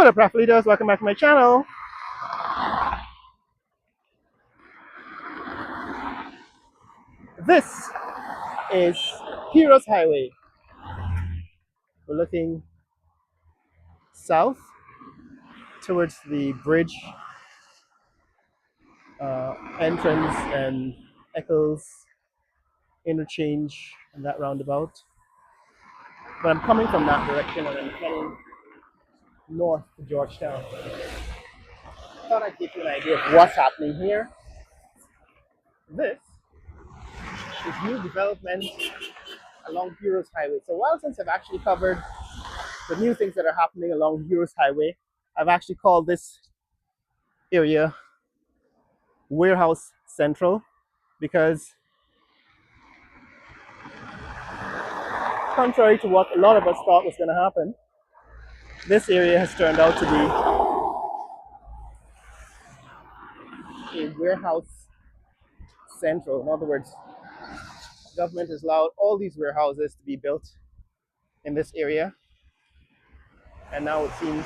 What up, Raffalitos? Welcome back to my channel. This is Heroes Highway. We're looking south towards the bridge entrance and Eccles interchange and that roundabout. But I'm coming from that direction and I'm heading north to Georgetown. I thought I'd give you an idea of what's happening here. This is new development along Heroes Highway. So while since I've actually covered the new things that are happening along Heroes Highway, I've actually called this area Warehouse Central because, contrary to what a lot of us thought was going to happen, this area has turned out to be a warehouse central. In other words, the government has allowed all these warehouses to be built in this area, and now it seems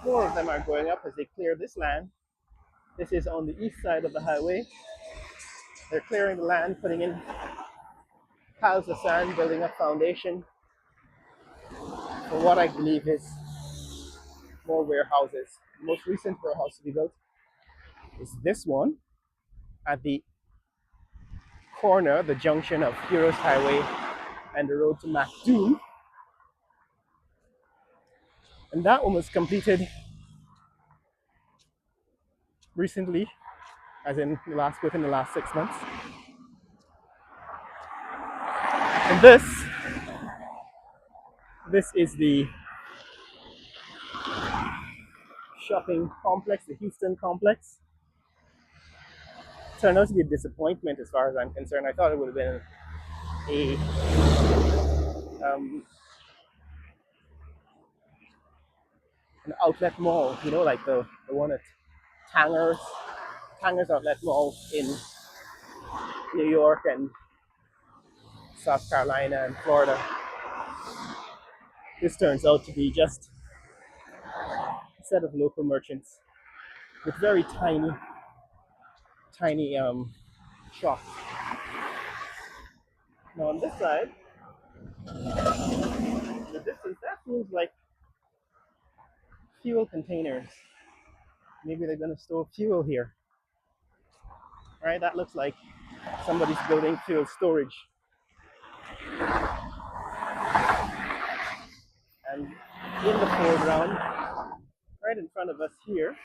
more of them are going up as they clear this land. This is on the east side of the highway. They're clearing the land, putting in piles of sand, building up foundation for what I believe is more warehouses. The most recent warehouse to be built is this one at the corner, the junction of Heroes Highway and the road to MacDoom. And that one was completed recently, as in within the last 6 months. And this is the shopping complex, the Houston complex. Turned out to be a disappointment as far as I'm concerned. I thought it would have been an outlet mall, you know, like the one at Tanger's Outlet Mall in New York and South Carolina and Florida. This turns out to be just a set of local merchants with very tiny shops. Now on this side, in the distance, that seems like fuel containers. Maybe they're gonna store fuel here. All right, that looks like somebody's building fuel storage. And in the foreground, right in front of us here,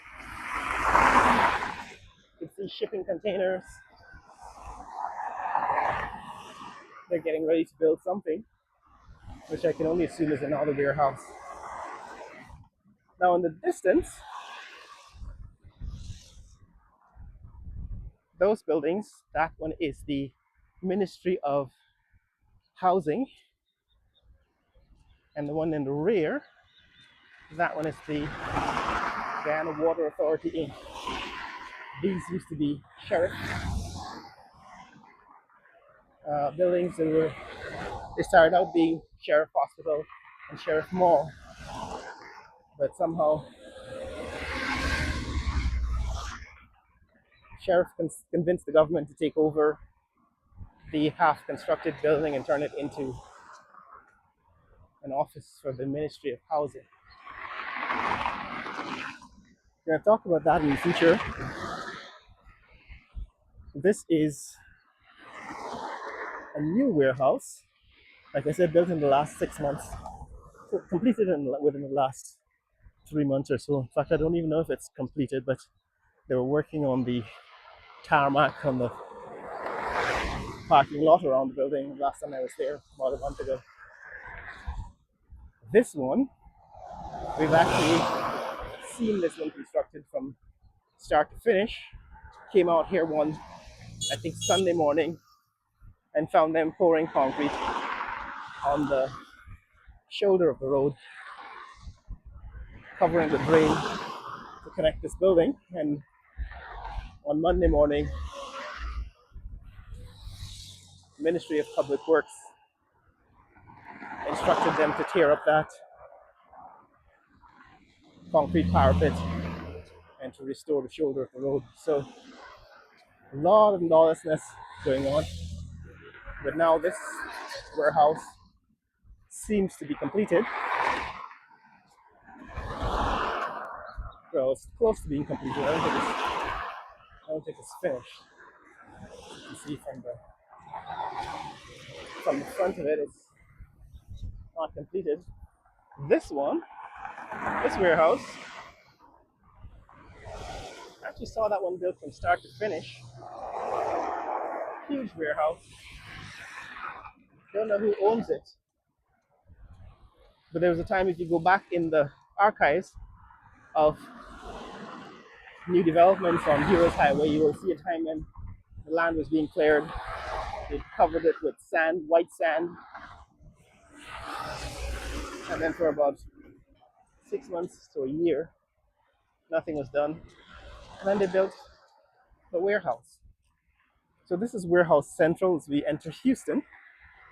you can see shipping containers. They're getting ready to build something, which I can only assume is another warehouse. Now in the distance, those buildings, that one is the Ministry of Housing, and the one in the rear, that one is the Guyana Water Authority Inc. These used to be sheriff buildings. They started out being Sheriff Hospital and Sheriff Mall, but somehow Sheriff convinced the government to take over the half-constructed building and turn it into an office for the Ministry of Housing. We're going to talk about that in the future. This is a new warehouse, like I said, built in the last 6 months, so completed within the last 3 months or so. In fact, I don't even know if it's completed, but they were working on the tarmac on the parking lot around the building last time I was there, about a month ago. This one, we've actually seen this one constructed from start to finish. Came out here one, I think, Sunday morning and found them pouring concrete on the shoulder of the road, covering the drain to connect this building. And on Monday morning, Ministry of Public Works instructed them to tear up that concrete parapet and to restore the shoulder of the road. So a lot of lawlessness going on. But now this warehouse seems to be completed. Well, it's close to being completed. I don't think it's finished. You can see from the front of it, it's not completed. This one, this warehouse, I actually saw that one built from start to finish. Huge warehouse. Don't know who owns it. But there was a time, if you go back in the archives of new developments on Heroes Highway, you will see a time when the land was being cleared. They covered it with sand, white sand, and then for about 6 months to a year, nothing was done. And then they built the warehouse. So this is Warehouse Central as we enter Houston.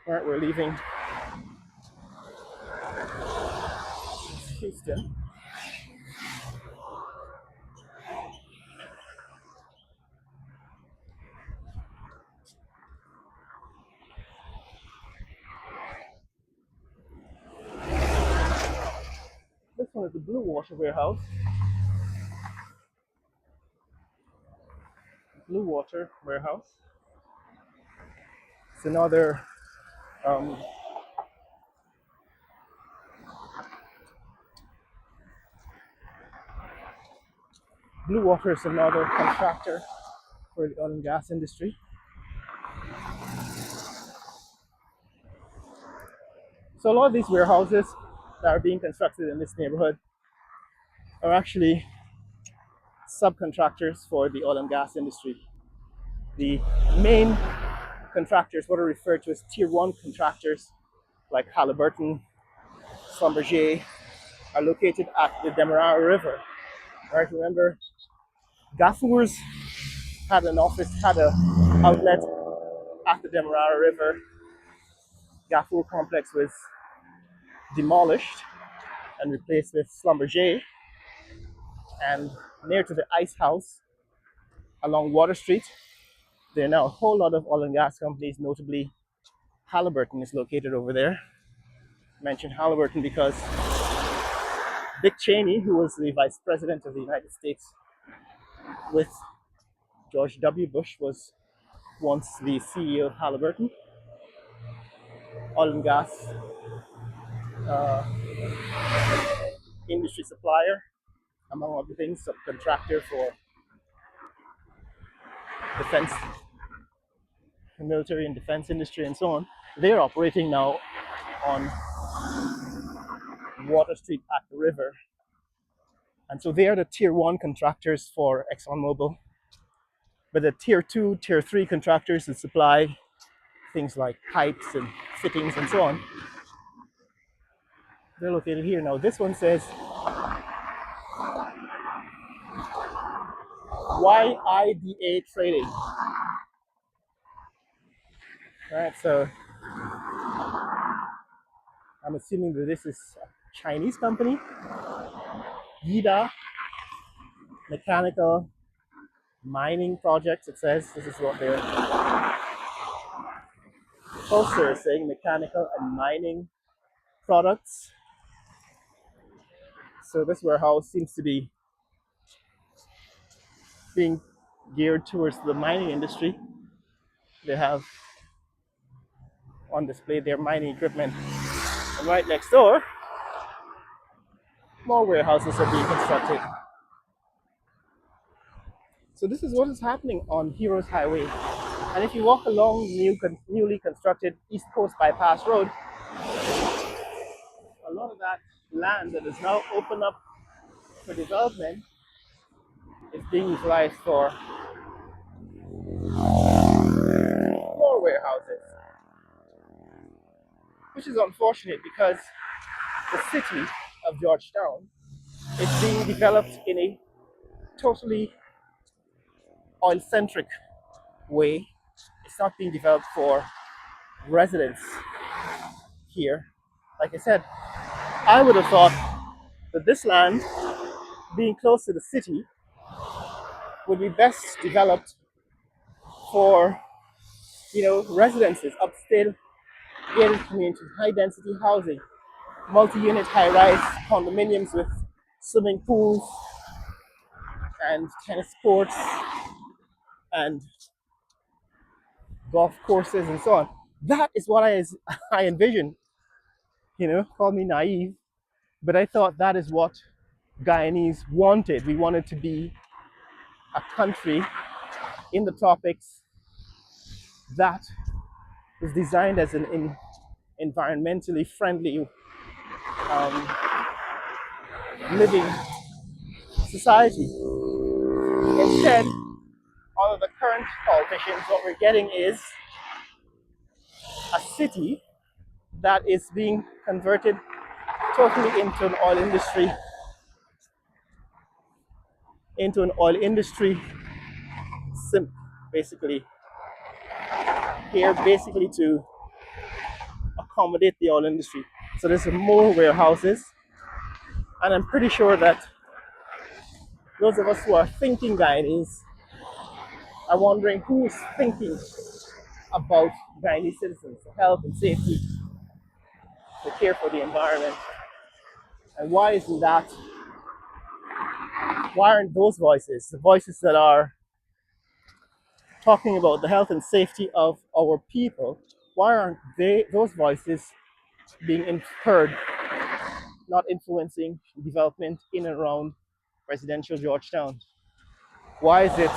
All right, we're leaving Houston. This one is the Blue Water Warehouse. Blue Water Warehouse. It's another Blue Water is another contractor for the oil and gas industry. So a lot of these warehouses that are being constructed in this neighborhood are actually subcontractors for the oil and gas industry. The main contractors, what are referred to as tier one contractors, like Halliburton, Schlumberger, are located at the Demerara River. Right? Remember, Gafour's had an outlet at the Demerara River. Gafour complex was demolished and replaced with Schlumberger. And near to the Ice House along Water Street, there are now a whole lot of oil and gas companies, notably Halliburton is located over there. I mentioned Halliburton because Dick Cheney, who was the vice president of the United States with George W. Bush, was once the CEO of Halliburton, oil and gas uh, industry supplier, among other things, subcontractor for defense, the military and defense industry, and so on. They're operating now on Water Street at the river. And so they are the tier one contractors for ExxonMobil. But the tier two, tier three contractors that supply things like pipes and fittings and so on, they're located here. Now this one says YIDA Trading. Right, so I'm assuming that this is a Chinese company. YIDA Mechanical Mining Projects, it says. This is what their poster is saying, mechanical and mining products. So this warehouse seems to be being geared towards the mining industry. They have on display their mining equipment. And right next door, more warehouses are being constructed. So this is what is happening on Heroes Highway. And if you walk along newly constructed East Coast Bypass Road, a lot of that land that is now open up for development is being utilized for more warehouses, which is unfortunate because the city of Georgetown is being developed in a totally oil-centric way. It's not being developed for residents here. Like I said, I would have thought that this land being close to the city would be best developed for, residences, upscale gated community, high density housing, multi-unit high-rise condominiums with swimming pools and tennis courts and golf courses and so on. That is what I envision. Call me naive, but I thought that is what Guyanese wanted. We wanted to be a country in the tropics that was designed as an environmentally friendly um, living society. Instead, all of the current politicians, what we're getting is a city that is being converted totally into an oil industry, basically here, basically to accommodate the oil industry. So there's more warehouses, and I'm pretty sure that those of us who are thinking Guyanese are wondering who's thinking about Guyanese citizens, health and safety, the care for the environment, and why aren't those voices, the voices that are talking about the health and safety of our people, why aren't those voices being heard, not influencing development in and around residential Georgetown? Why is it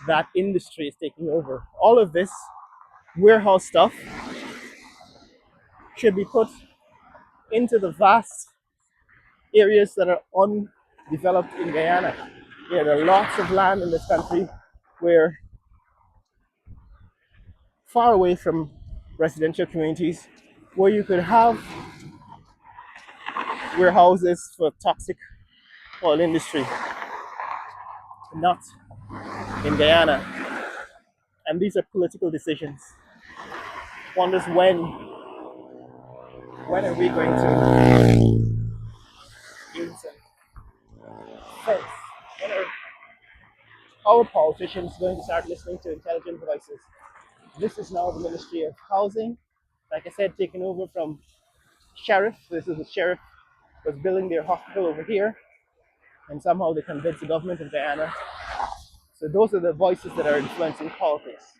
that industry is taking over? All of this warehouse stuff should be put into the vast areas that are undeveloped in Guyana. Yeah, there are lots of land in this country where far away from residential communities where you could have warehouses for toxic oil industry, not in Guyana. And these are political decisions. Wonders when are we going to use sense? When are our politicians going to start listening to intelligent voices? This is now the Ministry of Housing, like I said, taken over from Sheriff. This is the Sheriff was building their hospital over here, and somehow they convinced the government of Guyana. So those are the voices that are influencing politics.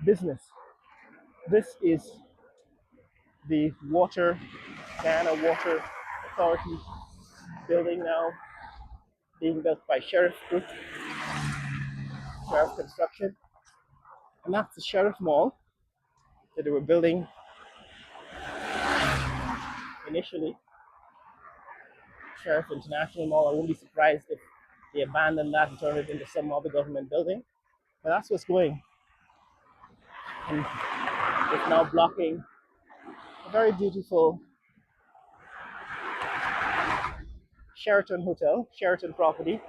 Business. This is the Guyana Water Authority building now, being built by Sheriff Group, Sheriff Construction. And that's the Sheriff Mall that they were building initially. Sheriff International Mall. I wouldn't be surprised if they abandoned that and turned it into some other government building. But that's what's going. And it's now blocking a very beautiful Sheraton Hotel, Sheraton property,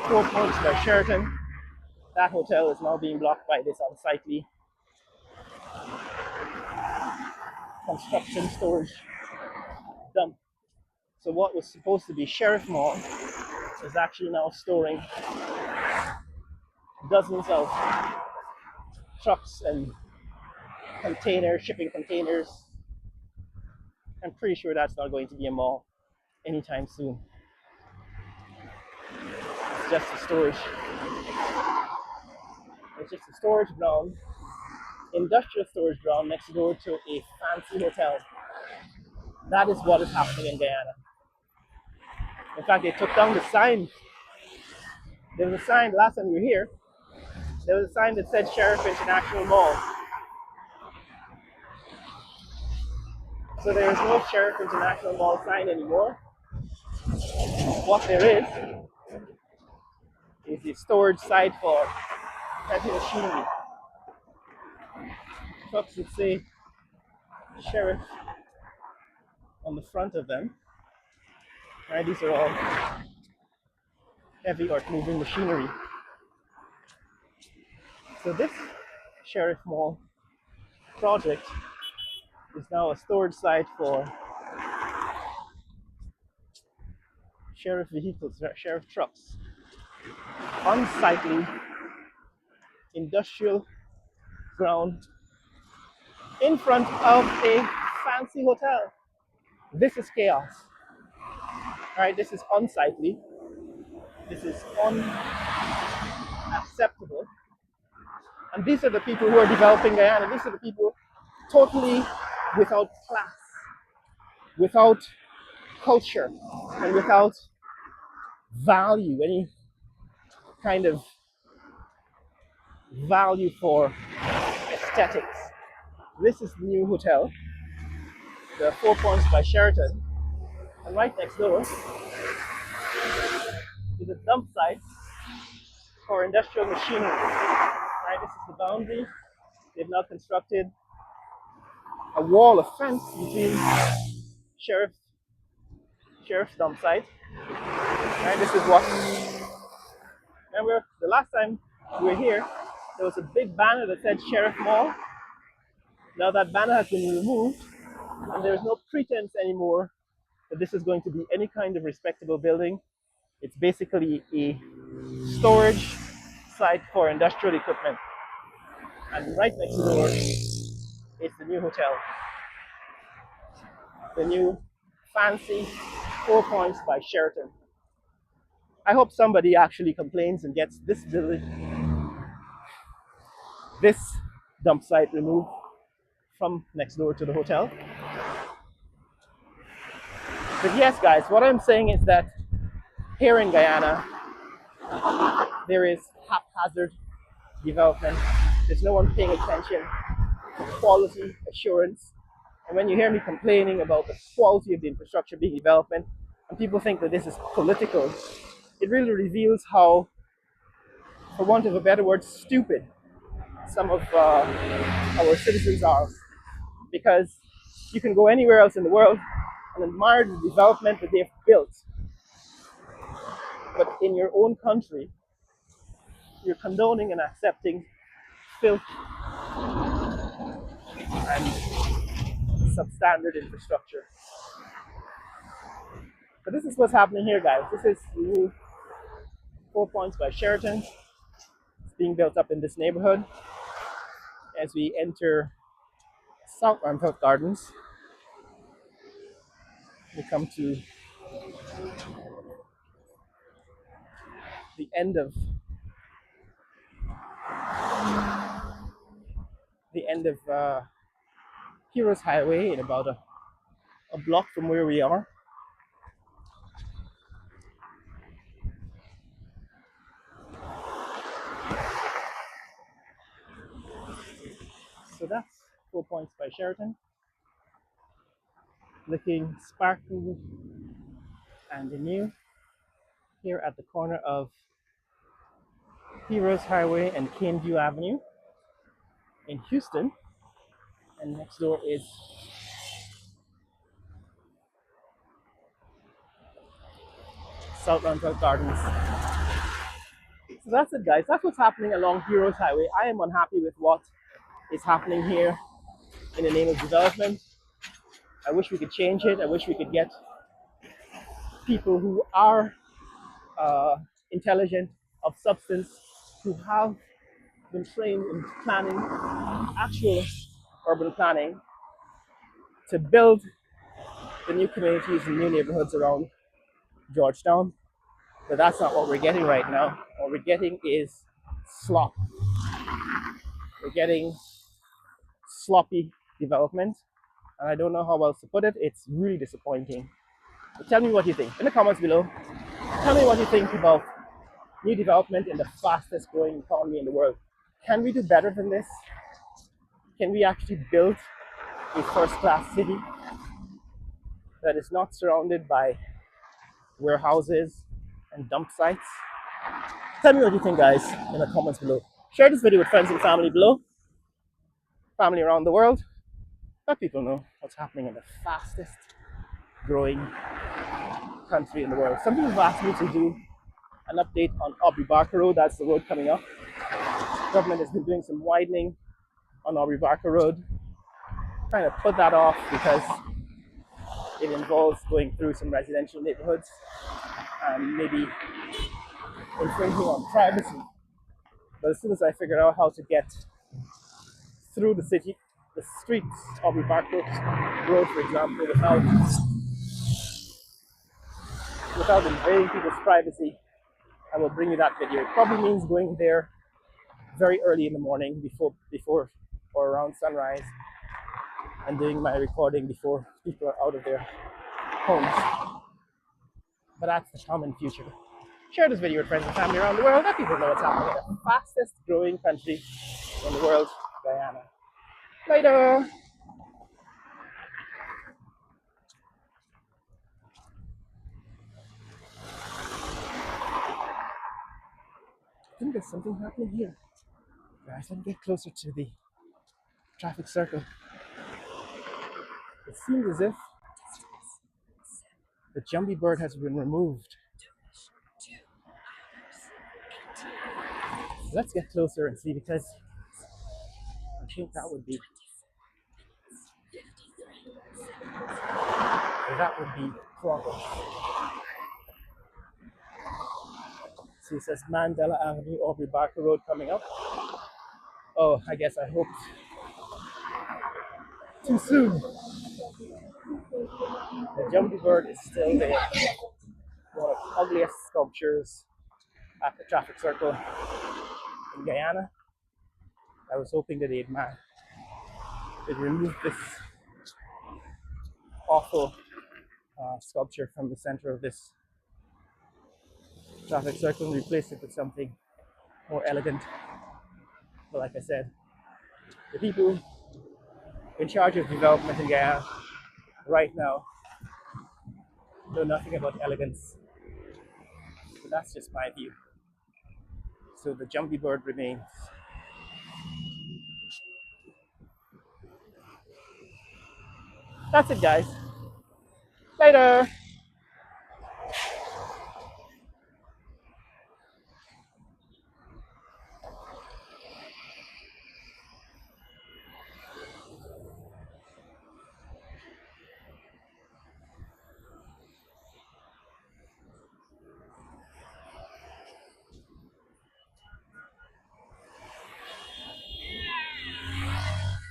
4 Points by Sheraton. That hotel is now being blocked by this unsightly construction storage dump. So what was supposed to be Sheriff Mall is actually now storing dozens of trucks and shipping containers. I'm pretty sure that's not going to be a mall anytime soon. It's just a storage. It's just a storage ground, industrial storage ground next door to a fancy hotel. That is what is happening in Guyana. In fact, they took down the sign. There was a sign last time we were here. There was a sign that said Sheriff International Mall. So there is no Sheriff International Mall sign anymore. What there is a storage site for heavy machinery. Trucks would say Sheriff on the front of them. Right, these are all heavy earth moving machinery. So this Sheriff Mall project is now a storage site for sheriff vehicles, sheriff trucks, unsightly industrial ground in front of a fancy hotel. This is chaos. All right, this is unsightly. This is unacceptable. And these are the people who are developing Guyana. These are the people totally without class, without culture, and without value, any kind of value for aesthetics. This is the new hotel, the 4 Points by Sheraton. And right next door is a dump site for industrial machinery. Right, this is the boundary. They've now constructed a wall of fence between sheriff's dump site. Right, this is what. Remember, the last time we were here, there was a big banner that said Sheriff Mall. Now that banner has been removed, and there's no pretense anymore that this is going to be any kind of respectable building. It's basically a storage site for industrial equipment. And right next door is the new hotel. The new fancy 4 Points by Sheraton. I hope somebody actually complains and gets this dump site removed from next door to the hotel. But yes, guys, what I'm saying is that here in Guyana, there is haphazard development. There's no one paying attention to quality assurance. And when you hear me complaining about the quality of the infrastructure being developed, and people think that this is political, it really reveals how, for want of a better word, stupid some of our citizens are. Because you can go anywhere else in the world and admire the development that they've built. But in your own country, you're condoning and accepting filth and substandard infrastructure. But this is what's happening here, guys. This is the new 4 Points by Sheraton. It's being built up in this neighborhood. As we enter South Ramphelt Gardens, we come to the end of Heroes Highway in about a block from where we are. So that's 4 Points by Sheraton, looking sparkling and new here at the corner of Heroes Highway and Caneview Avenue in Houston. And next door is South Ramphelt Gardens. So that's it, guys. That's what's happening along Heroes Highway. I am unhappy with what is happening here in the name of development. I wish we could change it. I wish we could get people who are intelligent, of substance, who have been trained in planning, actual urban planning, to build the new communities and new neighborhoods around Georgetown. But that's not what we're getting right now. What we're getting is slop. We're getting sloppy development, and I don't know how else to put it. It's really disappointing. But tell me what you think in the comments below. Tell me what you think about new development in the fastest growing economy in the world. Can we do better than this? Can we actually build a first-class city that is not surrounded by warehouses and dump sites? Tell me what you think, guys, in the comments below. Share this video with friends and family below, family around the world. Let people know what's happening in the fastest growing country in the world. Some people have asked me to do an update on Aubrey Barker Road. That's the road coming up. The government has been doing some widening on Aubrey Barker Road. Trying to put that off because it involves going through some residential neighborhoods. and maybe infringing on privacy. But as soon as I figured out how to get through the city, the streets of Barco Road, for example, without invading people's privacy, I will bring you that video. It probably means going there very early in the morning, before or around sunrise, and doing my recording before people are out of their homes. But that's the common future. Share this video with friends and family around the world. Let people know what's happening in the fastest growing country in the world, Guyana. Later. I think there's something happening here. Guys, let me get closer to the traffic circle. It seems as if the Jumbie bird has been removed. Let's get closer and see, because I think that would be proper. See, it says Mandela Avenue, Aubrey Barker Road coming up. Oh, I guess I hoped too soon. The Jumbie bird is still there. One of the ugliest sculptures at the traffic circle in Guyana. I was hoping that they'd remove this awful sculpture from the center of this traffic circle and replace it with something more elegant. But like I said, the people in charge of development in Guyana right now know nothing about elegance. But that's just my view. So the Jumbie bird remains. That's it, guys. Later.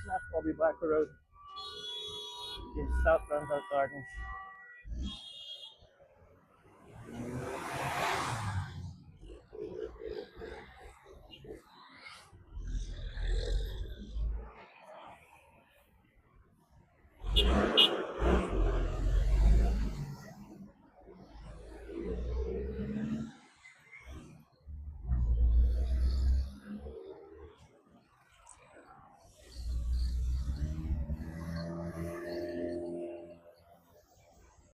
That's Aubrey Barker Road in South Roundabout Gardens.